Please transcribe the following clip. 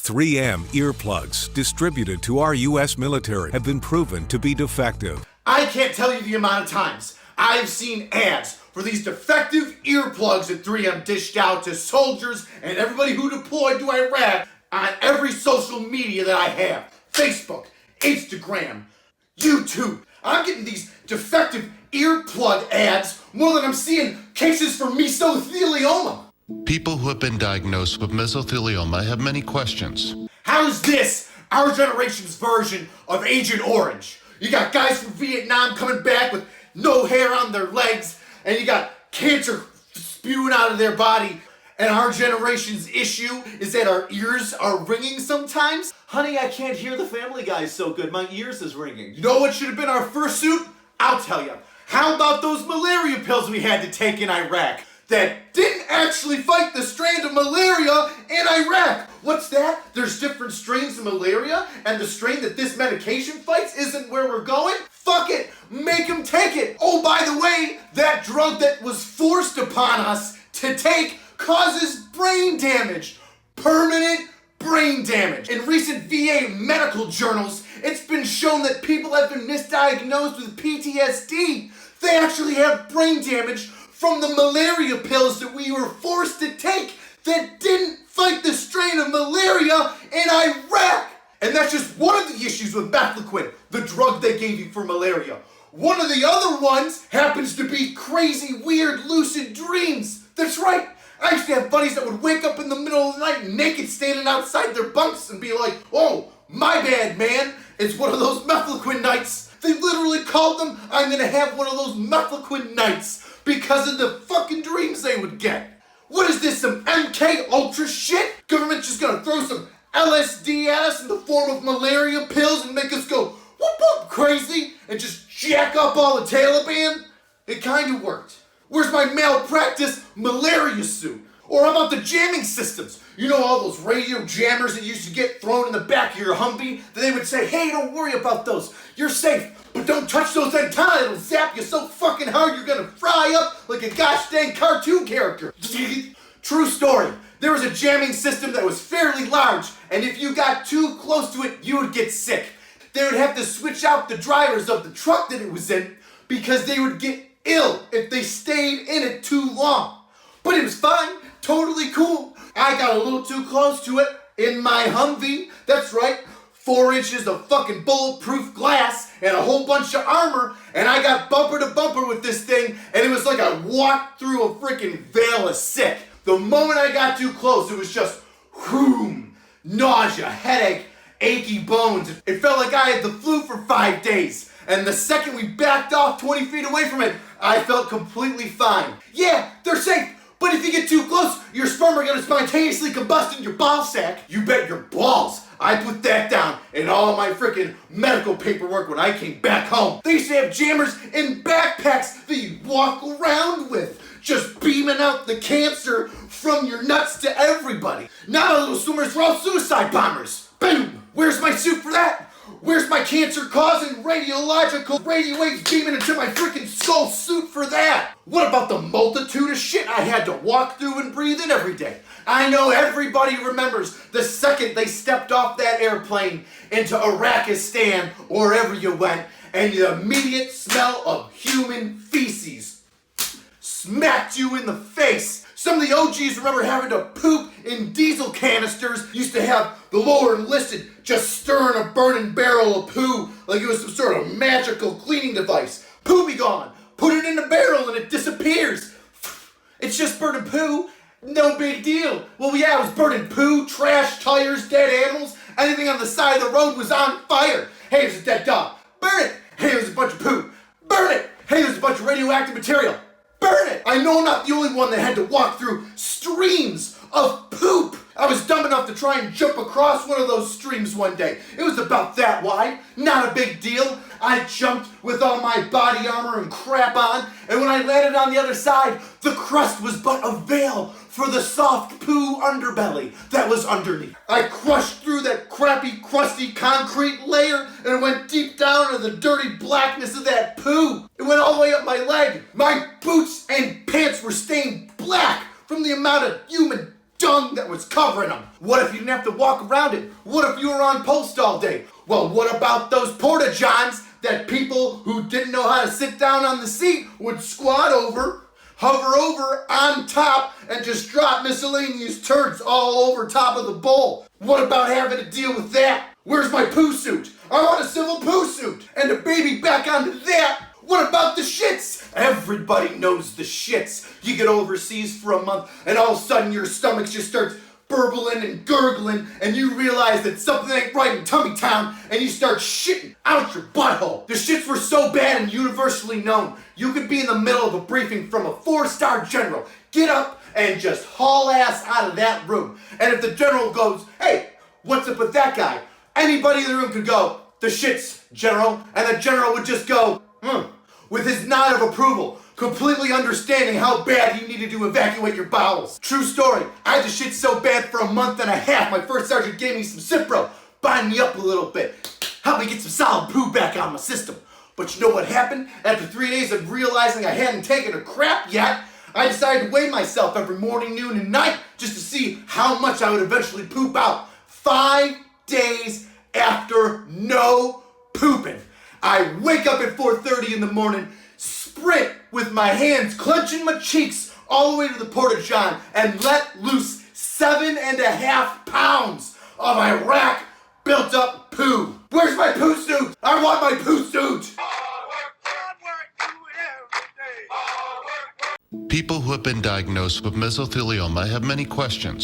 3M earplugs, distributed to our U.S. military, have been proven to be defective. I can't tell you the amount of times I've seen ads for these defective earplugs that 3M dished out to soldiers and everybody who deployed to Iraq on every social media that I have. Facebook, Instagram, YouTube. I'm getting these defective earplug ads more than I'm seeing cases for mesothelioma. People who have been diagnosed with mesothelioma have many questions. How is this our generation's version of Agent Orange? You got guys from Vietnam coming back with no hair on their legs, and you got cancer spewing out of their body. And our generation's issue is that our ears are ringing sometimes. Honey, I can't hear the Family Guy so good. My ears is ringing. You know what should have been our first suit? I'll tell you. How about those malaria pills we had to take in Iraq that didn't actually fight the strain of malaria in Iraq? What's that? There's different strains of malaria, and the strain that this medication fights isn't where we're going? Fuck it! Make them take it! Oh, by the way, that drug that was forced upon us to take causes brain damage. Permanent brain damage. In recent VA medical journals, it's been shown that people have been misdiagnosed with PTSD. They actually have brain damage from the malaria pills that we were forced to take that didn't fight the strain of malaria in Iraq. And that's just one of the issues with mefloquine, the drug they gave you for malaria. One of the other ones happens to be crazy, weird, lucid dreams. That's right. I used to have buddies that would wake up in the middle of the night naked standing outside their bunks and be like, "Oh, my bad, man. It's one of those mefloquine nights." They literally called them, "I'm gonna have one of those mefloquine nights," because of the fucking dreams they would get. What is this, some MK Ultra shit? Government just gonna throw some LSD at us in the form of malaria pills and make us go whoop whoop crazy and just jack up all the Taliban? It kinda worked. Where's my malpractice malaria suit? Or how about the jamming systems? You know, all those radio jammers that used to get thrown in the back of your Humvee? That they would say, "Hey, don't worry about those. You're safe, but don't touch those antennas. It'll zap you so fucking hard you're gonna fry up like a gosh dang cartoon character." True story. There was a jamming system that was fairly large, and if you got too close to it, you would get sick. They would have to switch out the drivers of the truck that it was in because they would get ill if they stayed in it too long. But it was fine, totally cool. I got a little too close to it in my Humvee. That's right, 4 inches of fucking bulletproof glass and a whole bunch of armor, and I got bumper to bumper with this thing, and it was like I walked through a freaking veil of sick. The moment I got too close, it was just whoom, nausea, headache, achy bones. It felt like I had the flu for 5 days. And the second we backed off 20 feet away from it, I felt completely fine. Yeah, they're safe, but if you get too close, your sperm are gonna spontaneously combust in your ball sack. You bet your balls I put that down in all my freaking medical paperwork when I came back home. They used to have jammers in backpacks that you walk around with, just beaming out the cancer from your nuts to everybody. Now our little swimmers were all suicide bombers. Boom! Where's my suit for that? Where's my cancer-causing radiological radio waves beaming into my freaking skull suit for that? What about the multitude of shit I had to walk through and breathe in every day? I know everybody remembers the second they stepped off that airplane into Iraqistan or wherever you went, and the immediate smell of human feces smacked you in the face. Some of the OGs remember having to poop in diesel canisters. Used to have the lower enlisted just stirring a burning barrel of poo like it was some sort of magical cleaning device. Poo be gone. Put it in the barrel and it disappears. It's just burning poo. No big deal. Well, yeah, it was burning poo, trash, tires, dead animals. Anything on the side of the road was on fire. Hey, there's a dead dog. Burn it. Hey, there's a bunch of poo. Burn it. Hey, there's a bunch of radioactive material. Burn it! I know I'm not the only one that had to walk through streams of poop. I was dumb enough to try and jump across one of those streams one day. It was about that wide, not a big deal. I jumped with all my body armor and crap on, and when I landed on the other side, the crust was but a veil for the soft poo underbelly that was underneath. I crushed through that crappy, crusty concrete layer and went deep down into the dirty blackness of that poo. It went all the way up my leg. My boots and pants were stained black from the amount of human dung that was covering them? What if you didn't have to walk around it? What if you were on post all day? Well, what about those porta-johns that people who didn't know how to sit down on the seat would squat over, hover over on top, and just drop miscellaneous turds all over top of the bowl? What about having to deal with that? Where's my poo suit? I want a civil poo suit and a baby back onto that. What about the shits? Everybody knows the shits. You get overseas for a month and all of a sudden your stomach just starts burbling and gurgling and you realize that something ain't right in tummy town and you start shitting out your butthole. The shits were so bad and universally known, you could be in the middle of a briefing from a 4-star general, get up and just haul ass out of that room. And if the general goes, hey, what's up with that guy? Anybody in the room could go, the shits, general, and the general would just go, with his nod of approval, completely understanding how bad you needed to evacuate your bowels. True story, I had to shit so bad for a month and a half, my first sergeant gave me some Cipro, bind me up a little bit, help me get some solid poo back out of my system. But you know what happened? After 3 days of realizing I hadn't taken a crap yet, I decided to weigh myself every morning, noon, and night just to see how much I would eventually poop out. 5 days after no pooping. I wake up at 4:30 in the morning, sprint with my hands clenching my cheeks all the way to the porta-john and let loose 7.5 pounds of Iraq built up poo. Where's my poo suit? I want my poo suit! People who have been diagnosed with mesothelioma have many questions.